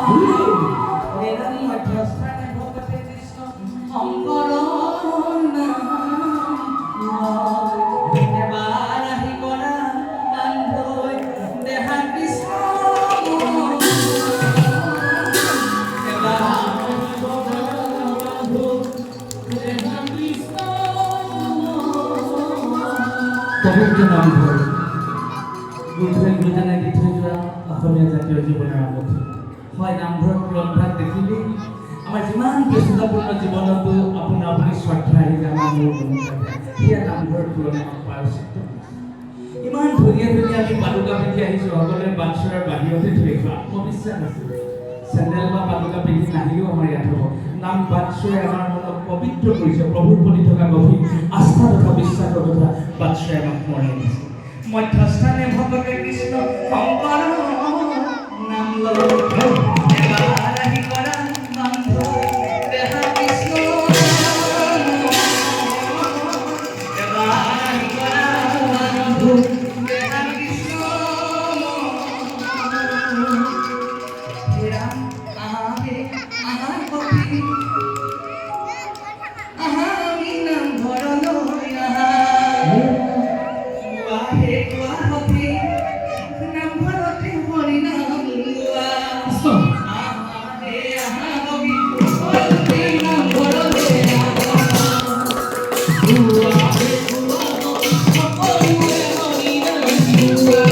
এরা মধ্যস্থানে ভগতে কৃষ্ণ শংকৰ নাম এবাৰ আহি কৰা কান্ধৈ দেহা কৃষ্ণ এবাৰ আহি কৰা কান্ধৈ দেহা কৃষ্ণ পবিত্ৰ নামঘৰ গুৰুৱে গুৰুজনে দি থৈ যোৱা অসমীয়া জাতীয় জীৱনৰ আগত হয় নামঘৰত ৰন্ধাত দেখিলে আমাৰ যিমান ব্যস্ততাপূৰ্ণ জীৱনতো আপুনি শ্ৰদ্ধা আহি যায় আমাৰ মোৰ সেয়া নামঘৰত তুলনা পাৰচিত ইমান ধুনীয়া ধুনীয়া আমি পালুকা পিন্ধি আহিছোঁ সকলোৱে বাটচৰাৰ বাহিৰতে থৈ আহিছোঁ আত্মবিশ্বাস আছে চেণ্ডেল বা পালুকা পিন্ধি নাহিলেও আমাৰ ইয়াত হ'ব নাম বাটচৰাই আমাৰ মনক পবিত্ৰ কৰিছে প্ৰভুৰ প্ৰতি থকা গভীৰ আস্থা তথা বিশ্বাসৰ কথা বাটচৰাই আমাক মৰণি দিছে মধ্যস্থানে ভগতে কৃষ্ণ শংকৰ নাম লয় এবাৰ আহি কৰা কান্ধৈ দেহা কৃষ্ণ এবাৰ আহি কৰা কান্ধৈ দেহা কৃষ্ণ হেৰা আহে আহাৰ কবি আহা আমি নামঘৰলৈ আহা হে কোৱা হবি নামঘৰতে হৰি নাম লোৱা আহে আহা হবি নামঘৰতে আহা হে কোৱা হবি সকলোৱে হৰি নাম লোৱা